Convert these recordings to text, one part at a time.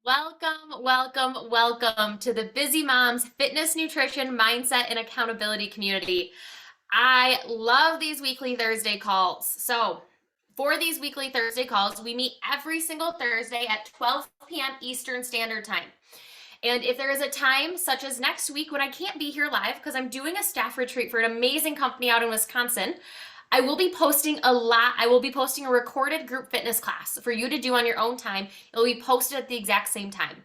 Welcome, welcome, welcome to the Busy Moms Fitness, Nutrition, Mindset, and Accountability community. I love these weekly Thursday calls. So, for these weekly Thursday calls, we meet every single Thursday at 12 p.m. Eastern Standard Time. And if there is a time, such as next week when I can't be here live because I'm doing a staff retreat for an amazing company out in Wisconsin, I will be posting a lot. I will be posting a recorded group fitness class for you to do on your own time. It will be posted at the exact same time.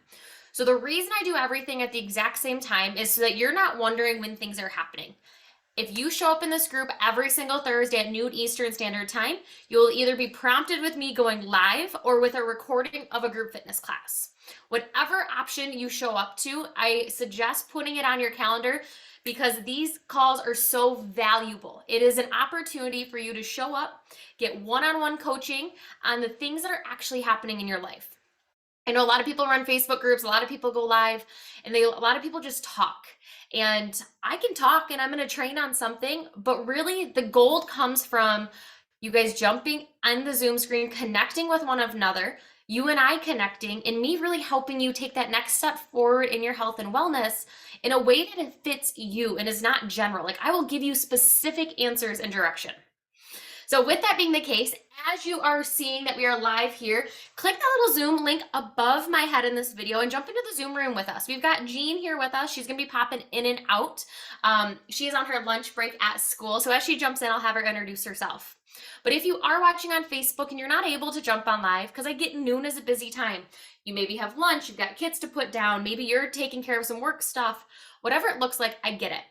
So the reason I do everything at the exact same time is so that you're not wondering when things are happening. If you show up in this group every single Thursday at noon Eastern Standard Time, you'll either be prompted with me going live or with a recording of a group fitness class. Whatever option you show up to, I suggest putting it on your calendar because these calls are so valuable. It is an opportunity for you to show up, get one-on-one coaching on the things that are actually happening in your life. I know a lot of people run Facebook groups, a lot of people go live, and a lot of people just talk. And I can talk and I'm going to train on something, but really the gold comes from you guys jumping on the Zoom screen, connecting with one another, you and I connecting, and me really helping you take that next step forward in your health and wellness in a way that it fits you and is not general. Like I will give you specific answers and direction. So with that being the case, as you are seeing that we are live here, click that little Zoom link above my head in this video and jump into the Zoom room with us. We've got Jean here with us. She's gonna be popping in and out. She is on her lunch break at school. So as she jumps in, I'll have her introduce herself. But if you are watching on Facebook and you're not able to jump on live, because I get noon is a busy time. You maybe have lunch, you've got kids to put down, maybe you're taking care of some work stuff, whatever it looks like, I get it.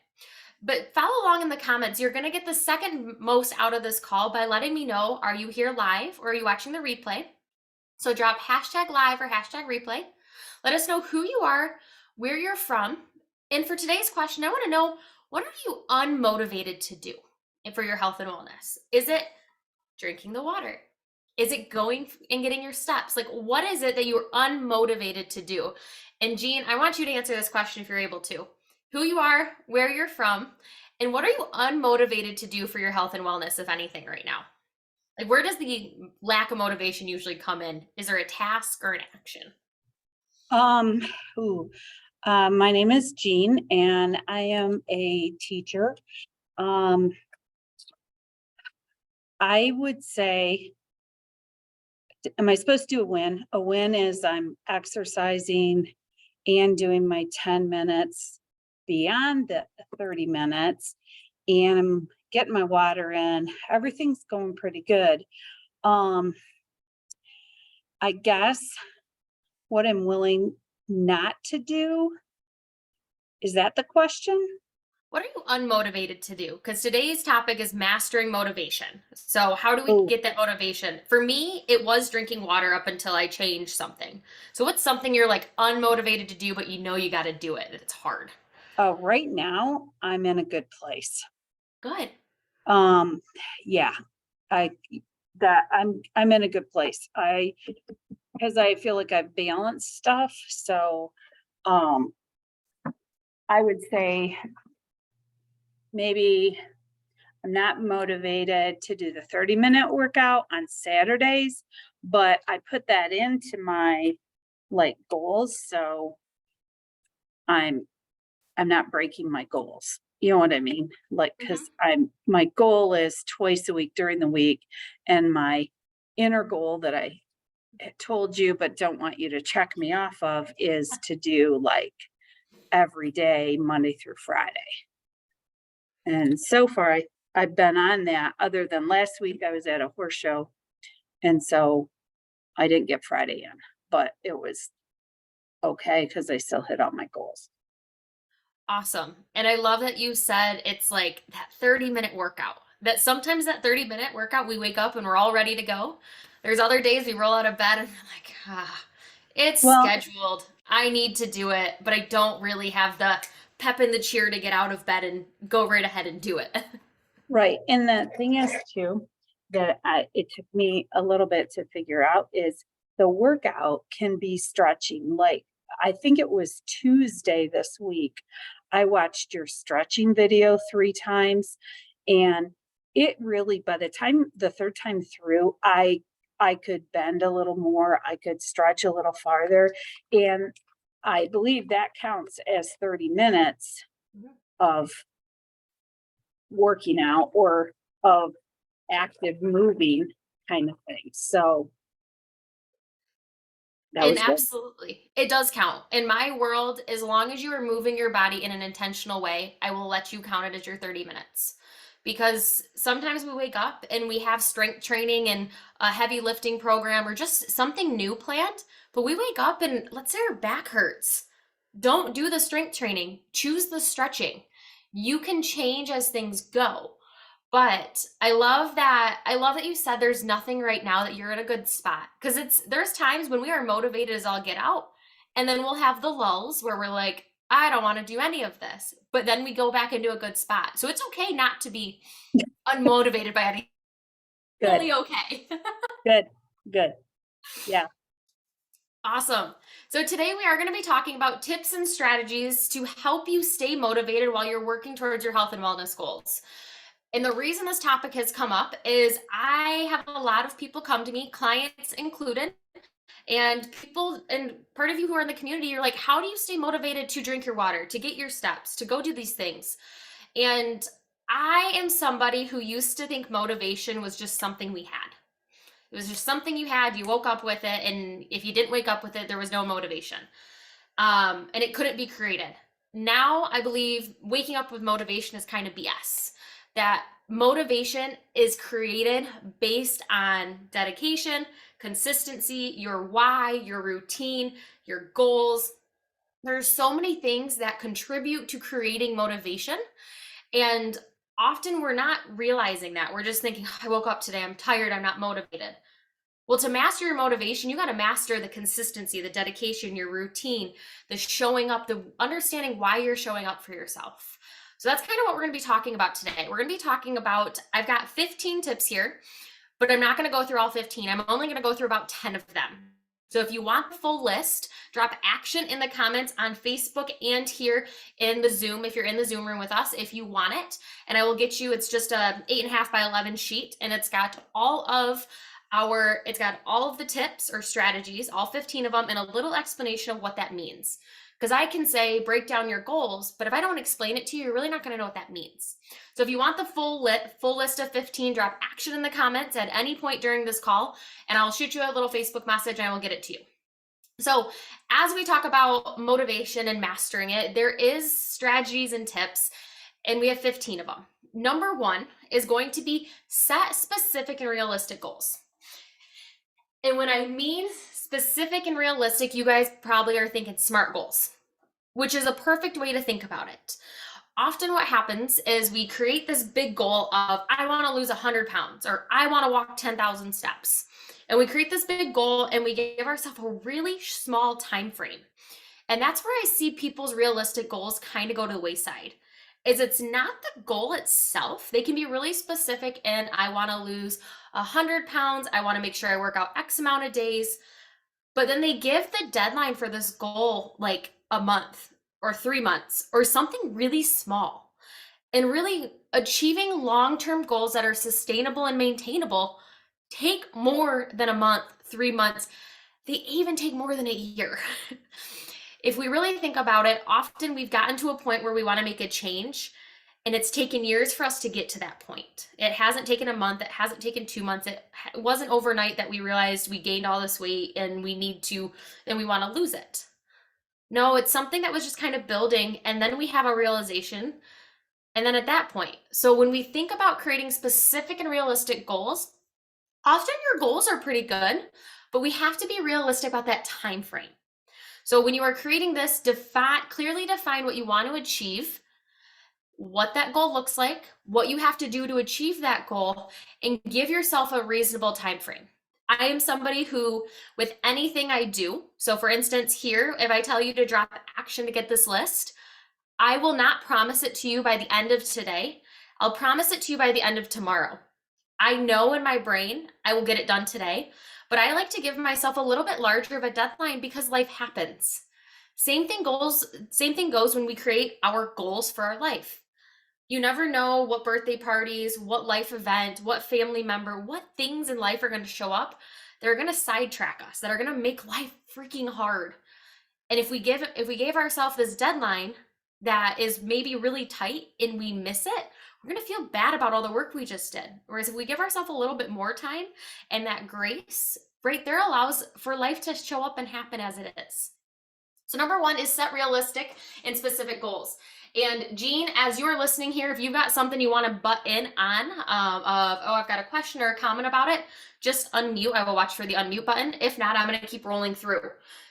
But follow along in the comments. You're going to get the second most out of this call by letting me know, are you here live or are you watching the replay? So drop hashtag live or hashtag replay. Let us know who you are, where you're from. And for today's question, I want to know, what are you unmotivated to do for your health and wellness? Is it drinking the water? Is it going and getting your steps? Like, what is it that you're unmotivated to do? And Jean, I want you to answer this question if you're able to. Who you are, where you're from, and what are you unmotivated to do for your health and wellness, if anything, right now? Like, where does the lack of motivation usually come in? Is there a task or an action? My name is Jean, and I am a teacher. I would say, am I supposed to do a win? A win is I'm exercising and doing my 10 minutes beyond the 30 minutes, and I'm getting my water in. Everything's going pretty good. I guess what I'm willing not to do, is that the question? What are you unmotivated to do? Because today's topic is mastering motivation. So how do we get that motivation? For me, it was drinking water up until I changed something. So what's something you're like unmotivated to do, but you know you got to do it? It's hard. Right now I'm in a good place. Good. Yeah, I'm in a good place. Because I feel like I've balanced stuff. So, I would say maybe I'm not motivated to do the 30-minute workout on Saturdays, but I put that into my like goals. So I'm not breaking my goals. You know what I mean? Like, because my goal is twice a week during the week, and my inner goal that I told you but don't want you to check me off of is to do like every day, Monday through Friday. And so far I've been on that, other than last week I was at a horse show, and so I didn't get Friday in, but it was okay because I still hit all my goals. Awesome. And I love that you said it's like that 30-minute workout. That sometimes that 30-minute workout, we wake up and we're all ready to go. There's other days we roll out of bed and we're like, it's scheduled. I need to do it, but I don't really have the pep in the cheer to get out of bed and go right ahead and do it. Right. And the thing is too, that it took me a little bit to figure out is the workout can be stretching. Like, I think it was Tuesday this week, I watched your stretching video 3 times, and it really, by the time the third time through, I I could bend a little more, I could stretch a little farther, and I believe that counts as 30 minutes Mhm. of working out or of active moving kind of thing. So that And was good. absolutely, it does count. In my world, as long as you are moving your body in an intentional way, I will let you count it as your 30 minutes. Because sometimes we wake up and we have strength training and a heavy lifting program or just something new planned, but we wake up and let's say our back hurts. Don't do the strength training, choose the stretching. You can change as things go. But I love that you said there's nothing right now that you're in a good spot because there's times when we are motivated as all get out and then we'll have the lulls where we're like I don't want to do any of this. But then we go back into a good spot. So it's okay not to be unmotivated by anything. Good, Totally okay. good, good. Yeah. Awesome. So today we are going to be talking about tips and strategies to help you stay motivated while you're working towards your health and wellness goals. And the reason this topic has come up is I have a lot of people come to me, clients included, and people, and part of you who are in the community, you're like, how do you stay motivated to drink your water, to get your steps, to go do these things? And I am somebody who used to think motivation was just something we had. It was just something you had, you woke up with it, and if you didn't wake up with it, there was no motivation. And it couldn't be created. Now I believe waking up with motivation is kind of BS. That motivation is created based on dedication, consistency, your why, your routine, your goals. There's so many things that contribute to creating motivation. And often we're not realizing that. We're just thinking, oh, I woke up today, I'm tired, I'm not motivated. Well, to master your motivation, you got to master the consistency, the dedication, your routine, the showing up, the understanding why you're showing up for yourself. So that's kind of what we're going to be talking about today. We're going to be talking about, I've got 15 tips here, but I'm not going to go through all 15. I'm only going to go through about 10 of them. So if you want the full list, drop action in the comments on Facebook and here in the Zoom, if you're in the Zoom room with us, if you want it. And I will get you, it's just a 8.5 by 11 sheet, and it's got all of the tips or strategies, all 15 of them, and a little explanation of what that means. Because I can say, break down your goals, but if I don't explain it to you, you're really not going to know what that means. So if you want the full list of 15, drop action in the comments at any point during this call, and I'll shoot you a little Facebook message and I will get it to you. So as we talk about motivation and mastering it, there is strategies and tips, and we have 15 of them. Number one is going to be set specific and realistic goals. And when I mean specific and realistic, you guys probably are thinking SMART goals, which is a perfect way to think about it. Often what happens is we create this big goal of, I want to lose 100 pounds, or I want to walk 10,000 steps. And we create this big goal and we give ourselves a really small time frame. And that's where I see people's realistic goals kind of go to the wayside. Is it's not the goal itself. They can be really specific and I want to lose 100 pounds. I want to make sure I work out X amount of days. But then they give the deadline for this goal like a month or 3 months or something really small. And really achieving long-term goals that are sustainable and maintainable take more than a month, 3 months. They even take more than a year. If we really think about it, often we've gotten to a point where we want to make a change, and it's taken years for us to get to that point. It hasn't taken a month, it hasn't taken 2 months. It wasn't overnight that we realized we gained all this weight and we want to lose it. No, it's something that was just kind of building, and then we have a realization, and then at that point. So when we think about creating specific and realistic goals, often your goals are pretty good, but we have to be realistic about that time frame. So when you are creating this, clearly define what you want to achieve, what that goal looks like, what you have to do to achieve that goal, and give yourself a reasonable time frame. I am somebody who, with anything I do, so for instance here, if I tell you to drop action to get this list, I will not promise it to you by the end of today. I'll promise it to you by the end of tomorrow. I know in my brain I will get it done today, but I like to give myself a little bit larger of a deadline because life happens. Same thing goes when we create our goals for our life. You never know what birthday parties, what life event, what family member, what things in life are going to show up that are going to sidetrack us, that are going to make life freaking hard. And if we gave ourselves this deadline that is maybe really tight and we miss it, we're going to feel bad about all the work we just did. Whereas if we give ourselves a little bit more time and that grace right there allows for life to show up and happen as it is. So number one is set realistic and specific goals. And Jean, as you're listening here, if you've got something you want to butt in on, I've got a question or a comment about it, just unmute. I will watch for the unmute button. If not, I'm going to keep rolling through.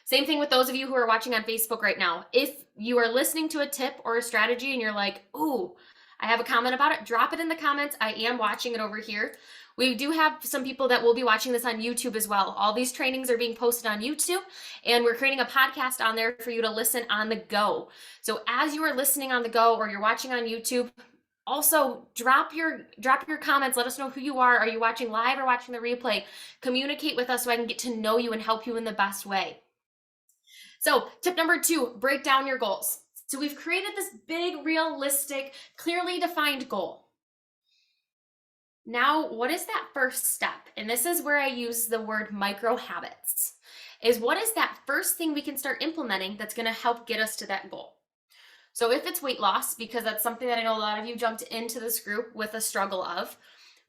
Same thing with those of you who are watching on Facebook right now. If you are listening to a tip or a strategy and you're like, ooh, I have a comment about it, drop it in the comments. I am watching it over here. We do have some people that will be watching this on YouTube as well. All these trainings are being posted on YouTube, and we're creating a podcast on there for you to listen on the go. So as you are listening on the go or you're watching on YouTube, also drop your comments. Let us know who you are. Are you watching live or watching the replay? Communicate with us so I can get to know you and help you in the best way. So tip number 2, break down your goals. So we've created this big, realistic, clearly defined goal. Now, what is that first step? And this is where I use the word micro habits. Is what is that first thing we can start implementing that's going to help get us to that goal? So if it's weight loss, because that's something that I know a lot of you jumped into this group with a struggle of,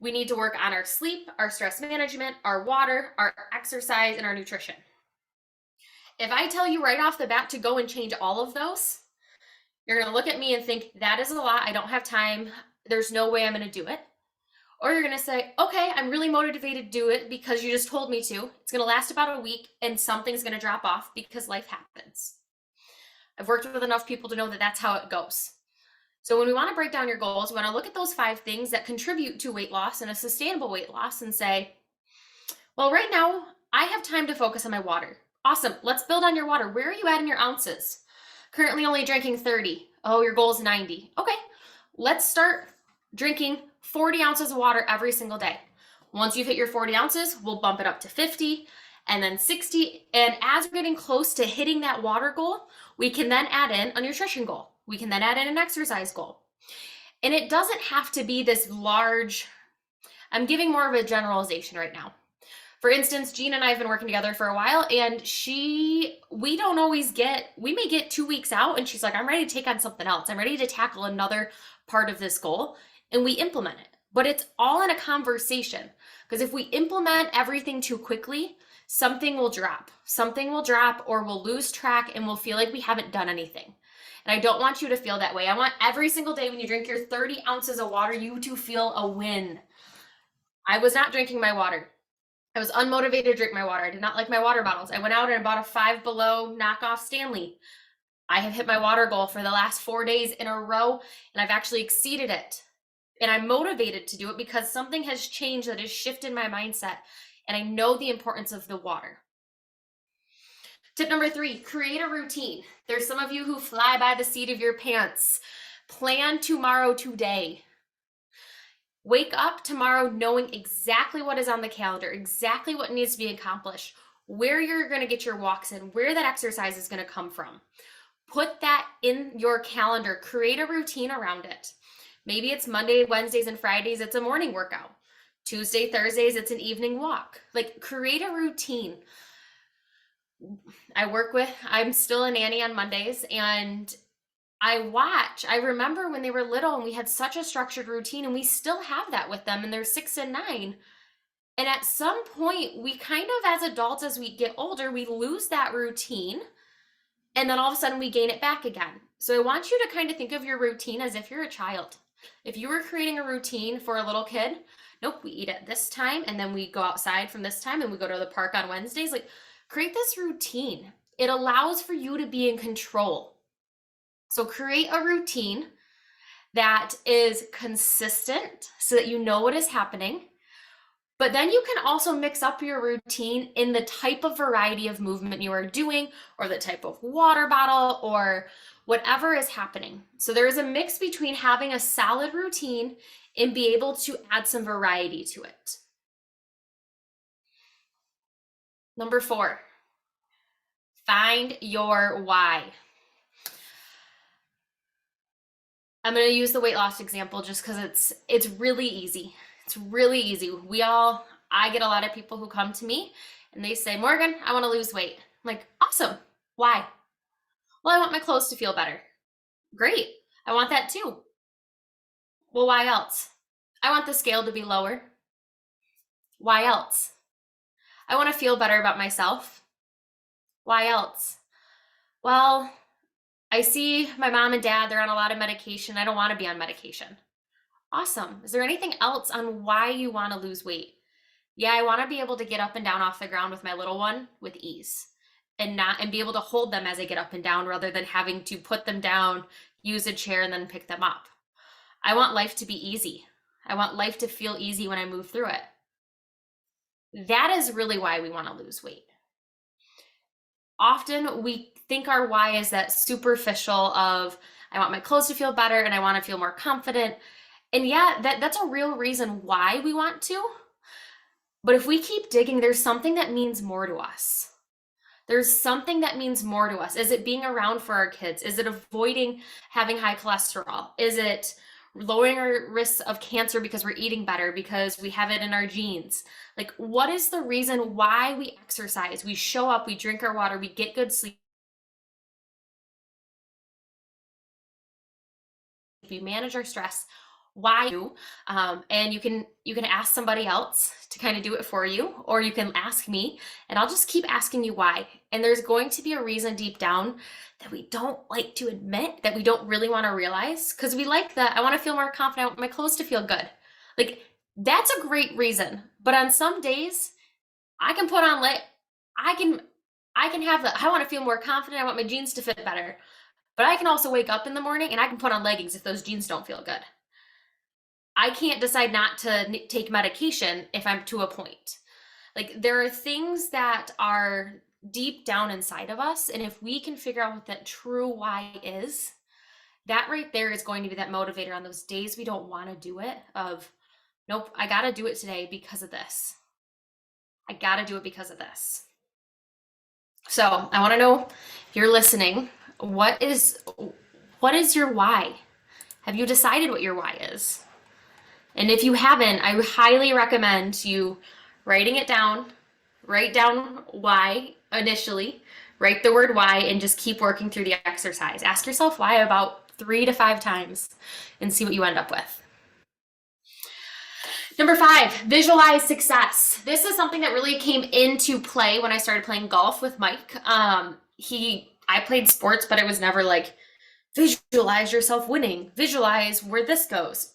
we need to work on our sleep, our stress management, our water, our exercise, and our nutrition. If I tell you right off the bat to go and change all of those, you're going to look at me and think, that is a lot. I don't have time. There's no way I'm going to do it. Or you're going to say, okay, I'm really motivated to do it because you just told me to. It's going to last about a week and something's going to drop off because life happens. I've worked with enough people to know that that's how it goes. So when we want to break down your goals, we want to look at those 5 things that contribute to weight loss and a sustainable weight loss and say, well, right now I have time to focus on my water. Awesome. Let's build on your water. Where are you at in your ounces? Currently only drinking 30. Oh, your goal is 90. Okay. Let's start drinking 40 ounces of water every single day. Once you've hit your 40 ounces, we'll bump it up to 50 and then 60. And as we're getting close to hitting that water goal, we can then add in a nutrition goal. We can then add in an exercise goal. And it doesn't have to be this large, I'm giving more of a generalization right now. For instance, Jean and I have been working together for a while, and we don't always we may get 2 weeks out and she's like, I'm ready to take on something else. I'm ready to tackle another part of this goal, and we implement it. But it's all in a conversation, because if we implement everything too quickly, something will drop. Something will drop, or we'll lose track and we'll feel like we haven't done anything. And I don't want you to feel that way. I want every single day when you drink your 30 ounces of water, you to feel a win. I was not drinking my water. I was unmotivated to drink my water. I did not like my water bottles. I went out and bought a Five Below knockoff Stanley. I have hit my water goal for the last 4 days in a row, and I've actually exceeded it. And I'm motivated to do it because something has changed that has shifted my mindset, and I know the importance of the water. Tip number 3, create a routine. There's some of you who fly by the seat of your pants. Plan tomorrow today. Wake up tomorrow knowing exactly what is on the calendar, exactly what needs to be accomplished, where you're going to get your walks in, where that exercise is going to come from. Put that in your calendar. Create a routine around it. Maybe it's Monday, Wednesdays, and Fridays, it's a morning workout. Tuesday, Thursdays, it's an evening walk. Like, create a routine. I'm still a nanny on Mondays, and I remember when they were little and we had such a structured routine, and we still have that with them, and they're 6 and 9. And at some point, we kind of, as adults, as we get older, we lose that routine, and then all of a sudden we gain it back again. So I want you to kind of think of your routine as if you're a child. If you were creating a routine for a little kid, nope, we eat at this time, and then we go outside from this time, and we go to the park on Wednesdays. Like, create this routine. It allows for you to be in control. So create a routine that is consistent so that you know what is happening. But then you can also mix up your routine in the type of variety of movement you are doing, or the type of water bottle, or whatever is happening. So there is a mix between having a solid routine and be able to add some variety to it. Number 4, find your why. I'm going to use the weight loss example just because it's really easy. It's really easy. I get a lot of people who come to me and they say, Morgan, I want to lose weight. I'm like, awesome. Why? Well, I want my clothes to feel better. Great. I want that too. Well, why else? I want the scale to be lower. Why else? I want to feel better about myself. Why else? Well, I see my mom and dad, they're on a lot of medication. I don't want to be on medication. Awesome. Is there anything else on why you want to lose weight? Yeah, I want to be able to get up and down off the ground with my little one with ease and be able to hold them as they get up and down rather than having to put them down, use a chair, and then pick them up. I want life to be easy. I want life to feel easy when I move through it. That is really why we want to lose weight. Often we think our why is that superficial of, I want my clothes to feel better and I want to feel more confident. And yeah, that's a real reason why we want to. But if we keep digging, there's something that means more to us. There's something that means more to us. Is it being around for our kids? Is it avoiding having high cholesterol? Is it lowering our risks of cancer because we're eating better, because we have it in our genes? Like, what is the reason why we exercise? We show up, we drink our water, we get good sleep, we manage our stress. Why you? And you can ask somebody else to kind of do it for you, or you can ask me, and I'll just keep asking you why. And there's going to be a reason deep down that we don't like to admit, that we don't really want to realize, because we like that. I want to feel more confident. I want my clothes to feel good. Like, that's a great reason. But on some days, I can put on I can have the, I want to feel more confident. I want my jeans to fit better. But I can also wake up in the morning and I can put on leggings if those jeans don't feel good. I can't decide not to take medication if I'm to a point. Like, there are things that are deep down inside of us, and if we can figure out what that true why is, that right there is going to be that motivator on those days we don't want to do it, of, nope, I got to do it today because of this. I got to do it because of this. So I want to know, if you're listening, what is your why? Have you decided what your why is? And if you haven't, I highly recommend you writing it down. Write down why initially, write the word why, and just keep working through the exercise. Ask yourself why about 3 to 5 times and see what you end up with. Number 5, visualize success. This is something that really came into play when I started playing golf with Mike. I played sports, but it was never like, visualize yourself winning, visualize where this goes.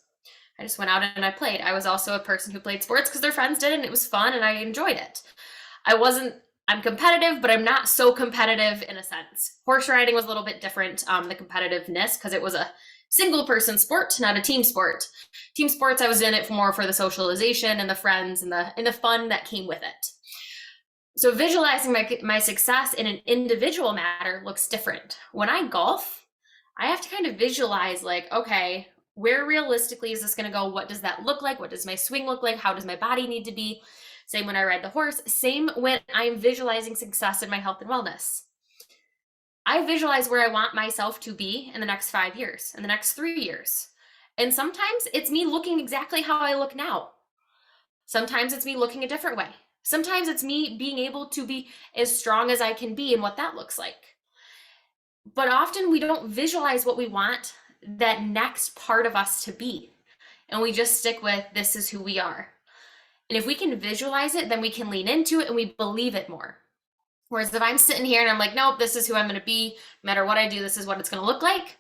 I just went out and I played. I was also a person who played sports because their friends did, and it was fun and I enjoyed it. I'm competitive, but I'm not so competitive in a sense. Horse riding was a little bit different, the competitiveness, because it was a single person sport, not a team sport. Team sports, I was in it more for the socialization and the friends and the fun that came with it. So visualizing my success in an individual matter looks different. When I golf, I have to kind of visualize, like, okay, where realistically is this going to go? What does that look like? What does my swing look like? How does my body need to be? Same when I ride the horse. Same when I'm visualizing success in my health and wellness. I visualize where I want myself to be in the next 5 years, in the next 3 years. And sometimes it's me looking exactly how I look now. Sometimes it's me looking a different way. Sometimes it's me being able to be as strong as I can be and what that looks like. But often we don't visualize what we want that next part of us to be. And we just stick with, this is who we are. And if we can visualize it, then we can lean into it and we believe it more. Whereas if I'm sitting here and I'm like, nope, this is who I'm going to be, no matter what I do, this is what it's going to look like,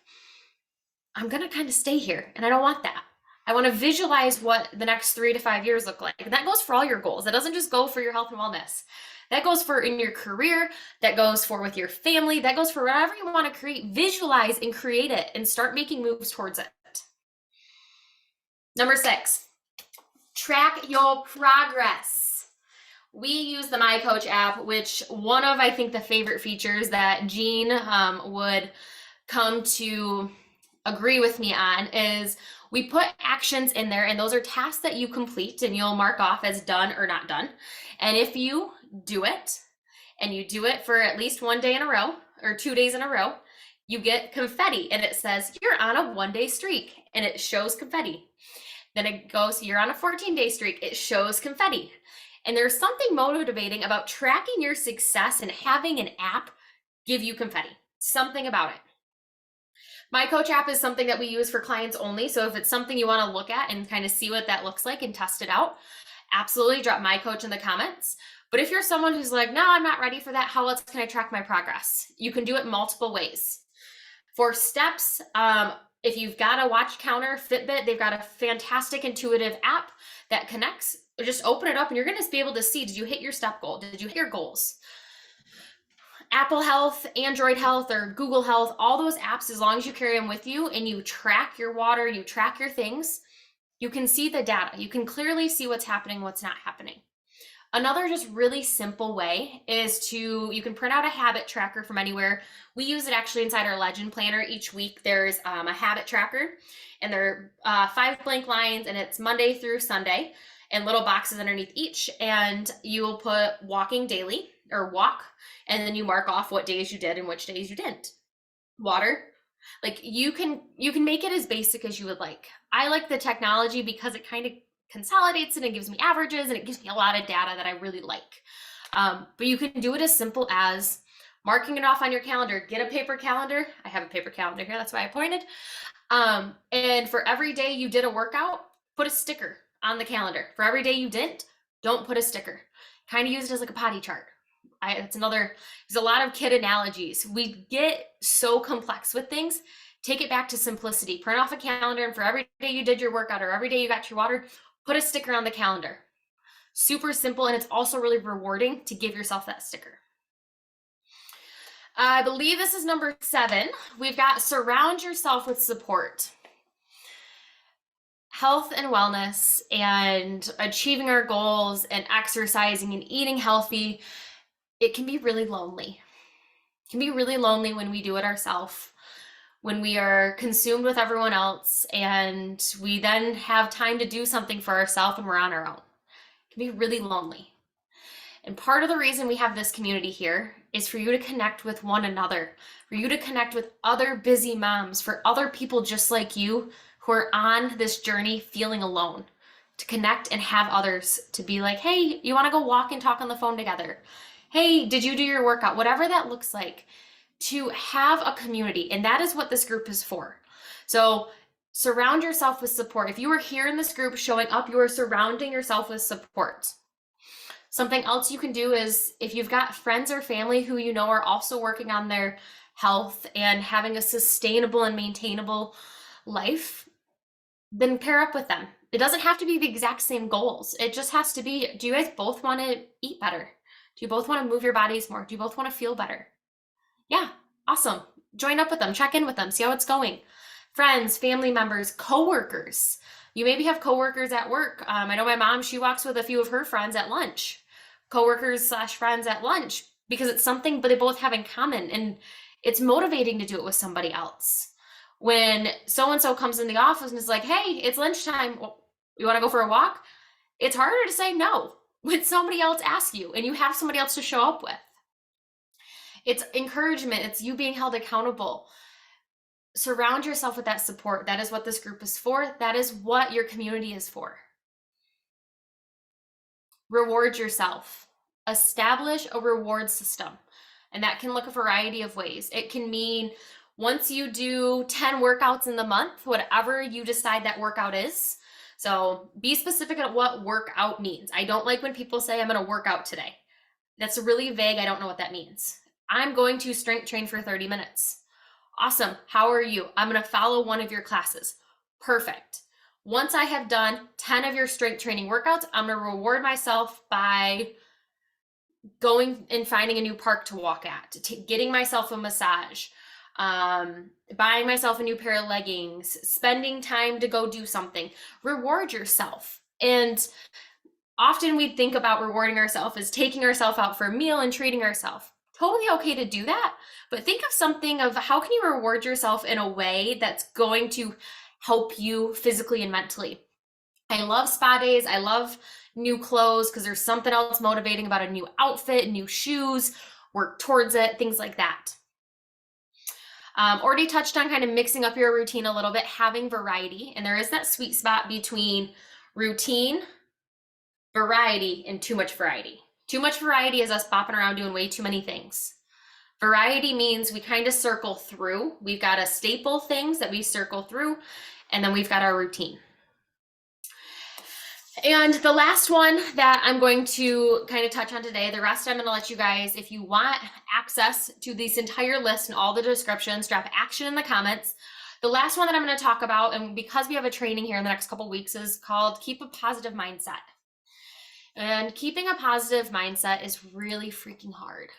I'm going to kind of stay here. And I don't want that. I want to visualize what the next 3 to 5 years look like. And that goes for all your goals. That doesn't just go for your health and wellness. That goes for in your career, that goes for with your family, that goes for whatever you want to create. Visualize and create it and start making moves towards it. Number 6, track your progress. We use the My Coach app, which one of, I think, the favorite features that Jean would come to agree with me on is we put actions in there, and those are tasks that you complete and you'll mark off as done or not done. And if you do it, and you do it for at least 1 day in a row or 2 days in a row, you get confetti, and it says you're on a 1-day streak, and it shows confetti. Then it goes, you're on a 14-day streak, it shows confetti. And there's something motivating about tracking your success and having an app give you confetti. Something about it. My Coach app is something that we use for clients only. So if it's something you want to look at and kind of see what that looks like and test it out, absolutely drop My Coach in the comments. But if you're someone who's like, no, I'm not ready for that, how else can I track my progress? You can do it multiple ways. For steps, if you've got a watch counter, Fitbit, they've got a fantastic intuitive app that connects. Just open it up and you're going to be able to see, did you hit your step goal? Did you hit your goals? Apple Health, Android Health, or Google Health, all those apps, as long as you carry them with you and you track your water, you track your things, you can see the data. You can clearly see what's happening, what's not happening. Another just really simple way is you can print out a habit tracker from anywhere. We use it actually inside our Legend Planner. Each week there's a habit tracker, and there are 5 blank lines, and it's Monday through Sunday, and little boxes underneath each, and you will put walking daily, or walk, and then you mark off what days you did and which days you didn't. Water, like you can make it as basic as you would like. I like the technology because it kind of consolidates it and gives me averages, and it gives me a lot of data that I really like. But you can do it as simple as marking it off on your calendar. Get a paper calendar. I have a paper calendar here. That's why I pointed. And for every day you did a workout, put a sticker on the calendar. For every day you didn't, don't put a sticker. Kind of use it as like a potty chart. There's a lot of kid analogies. We get so complex with things. Take it back to simplicity. Print off a calendar, and for every day you did your workout or every day you got your water, put a sticker on the calendar. Super simple, and it's also really rewarding to give yourself that sticker. I believe this is number 7. We've got surround yourself with support. Health and wellness and achieving our goals and exercising and eating healthy, it can be really lonely. It can be really lonely when we do it ourselves, when we are consumed with everyone else, and we then have time to do something for ourselves and we're on our own. It can be really lonely. And part of the reason we have this community here is for you to connect with one another, for you to connect with other busy moms, for other people just like you who are on this journey feeling alone, to connect and have others to be like, hey, you want to go walk and talk on the phone together? Hey, did you do your workout? Whatever that looks like, to have a community. And that is what this group is for. So surround yourself with support. If you are here in this group showing up, you are surrounding yourself with support. Something else you can do is, if you've got friends or family who you know are also working on their health and having a sustainable and maintainable life, then pair up with them. It doesn't have to be the exact same goals. It just has to be, do you guys both want to eat better? Do you both want to move your bodies more? Do you both want to feel better? Yeah, awesome. Join up with them, check in with them, see how it's going. Friends, family members, coworkers. You maybe have coworkers at work. I know my mom, she walks with a few of her friends at lunch. Coworkers / friends at lunch, because it's something, but they both have in common, and it's motivating to do it with somebody else. When so-and-so comes in the office and is like, hey, it's lunchtime, you want to go for a walk? It's harder to say no when somebody else asks you and you have somebody else to show up with. It's encouragement. It's you being held accountable. Surround yourself with that support. That is what this group is for. That is what your community is for. Reward yourself. Establish a reward system. And that can look a variety of ways. It can mean once you do 10 workouts in the month, whatever you decide that workout is. So be specific at what workout means. I don't like when people say I'm going to work out today. That's really vague. I don't know what that means. I'm going to strength train for 30 minutes. Awesome. How are you? I'm going to follow one of your classes. Perfect. Once I have done 10 of your strength training workouts, I'm going to reward myself by going and finding a new park to walk at, getting myself a massage, buying myself a new pair of leggings, spending time to go do something. Reward yourself. And often we think about rewarding ourselves as taking ourselves out for a meal and treating ourselves. Totally okay to do that, but think of something of how can you reward yourself in a way that's going to help you physically and mentally. I love spa days. I love new clothes because there's something else motivating about a new outfit, new shoes, work towards it, things like that. Already touched on kind of mixing up your routine a little bit, having variety, and there is that sweet spot between routine variety and too much variety. Too much variety is us bopping around doing way too many things. Variety means we kind of circle through. We've got a staple things that we circle through, and then we've got our routine. And the last one that I'm going to kind of touch on today, the rest I'm going to let you guys, if you want access to this entire list and all the descriptions, drop action in the comments. The last one that I'm going to talk about, and because we have a training here in the next couple weeks, is called Keep a Positive Mindset. And keeping a positive mindset is really freaking hard.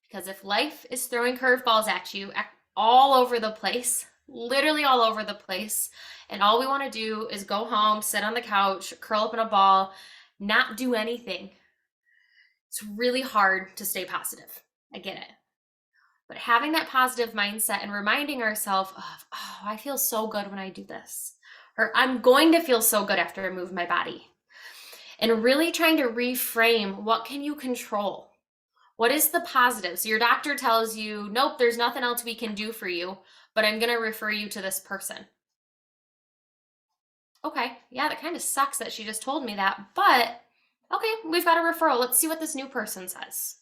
Because if life is throwing curveballs at you all over the place, literally all over the place, and all we want to do is go home, sit on the couch, curl up in a ball, not do anything, it's really hard to stay positive. I get it. But having that positive mindset and reminding ourselves of, oh, I feel so good when I do this, or I'm going to feel so good after I move my body, and really trying to reframe, what can you control? What is the positive? So your doctor tells you, nope, there's nothing else we can do for you, but I'm going to refer you to this person. Okay, yeah, that kind of sucks that she just told me that, but okay, we've got a referral. Let's see what this new person says.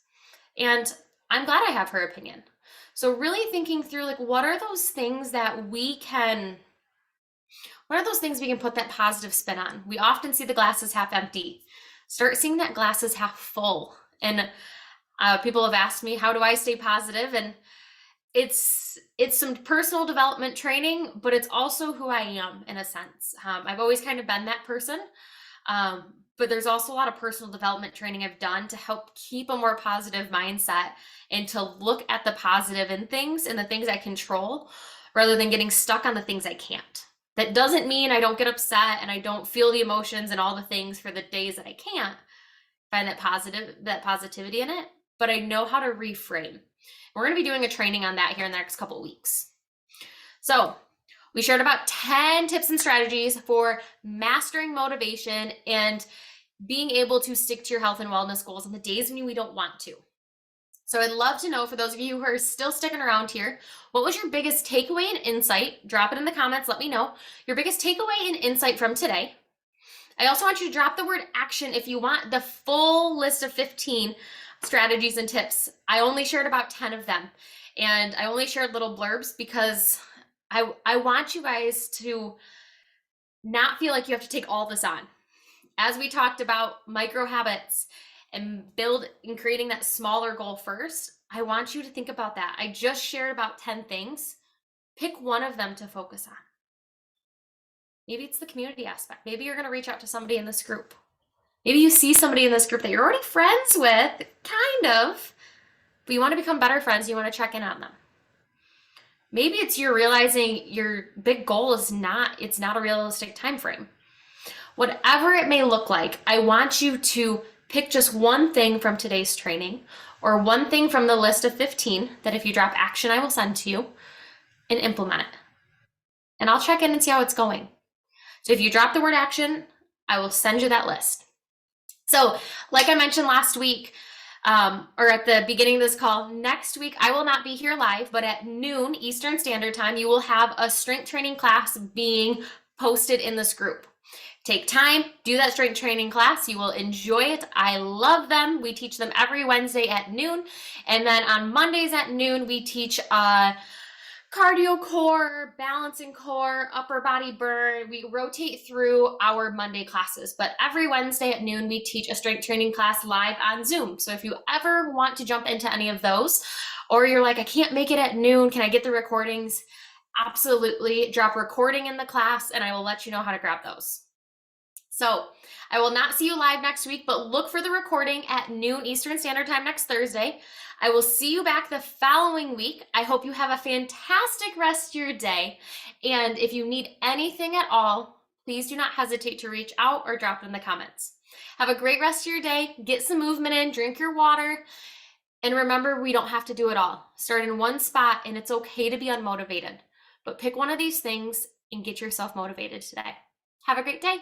And I'm glad I have her opinion. So really thinking through, like, what are those things we can put that positive spin on? We often see the glass is half empty. Start seeing that glass is half full. And people have asked me, how do I stay positive? And it's some personal development training, but it's also who I am in a sense. I've always kind of been that person, but there's also a lot of personal development training I've done to help keep a more positive mindset and to look at the positive in things and the things I control rather than getting stuck on the things I can't. That doesn't mean I don't get upset and I don't feel the emotions and all the things for the days that I can't find that positivity in it, but I know how to reframe. We're going to be doing a training on that here in the next couple of weeks. So we shared about 10 tips and strategies for mastering motivation and being able to stick to your health and wellness goals on the days when we don't want to. So I'd love to know, for those of you who are still sticking around here, what was your biggest takeaway and insight? Drop it in the comments. Let me know your biggest takeaway and insight from today. I also want you to drop the word action if you want the full list of 15 strategies and tips. I only shared about 10 of them, and I only shared little blurbs because I want you guys to not feel like you have to take all this on. As we talked about micro habits and creating that smaller goal first, I want you to think about that. I just shared about 10 things. Pick one of them to focus on. Maybe it's the community aspect. Maybe you're going to reach out to somebody in this group. Maybe you see somebody in this group that you're already friends with, kind of, but you want to become better friends. You want to check in on them. Maybe it's you're realizing your big goal is not a realistic time frame. Whatever it may look like, I want you to pick just one thing from today's training or one thing from the list of 15 that if you drop action, I will send to you, and implement it. And I'll check in and see how it's going. So if you drop the word action, I will send you that list. So like I mentioned last week, or at the beginning of this call, next week I will not be here live, but at noon Eastern Standard Time, you will have a strength training class being posted in this group. Take time, do that strength training class. You will enjoy it. I love them. We teach them every Wednesday at noon. And then on Mondays at noon, we teach cardio core, balancing core, upper body burn. We rotate through our Monday classes, but every Wednesday at noon, we teach a strength training class live on Zoom. So if you ever want to jump into any of those, or you're like, I can't make it at noon, can I get the recordings? Absolutely. Drop recording in the class and I will let you know how to grab those. So I will not see you live next week, but look for the recording at noon Eastern Standard Time next Thursday. I will see you back the following week. I hope you have a fantastic rest of your day. And if you need anything at all, please do not hesitate to reach out or drop it in the comments. Have a great rest of your day. Get some movement in, drink your water. And remember, we don't have to do it all. Start in one spot and it's okay to be unmotivated. But pick one of these things and get yourself motivated today. Have a great day.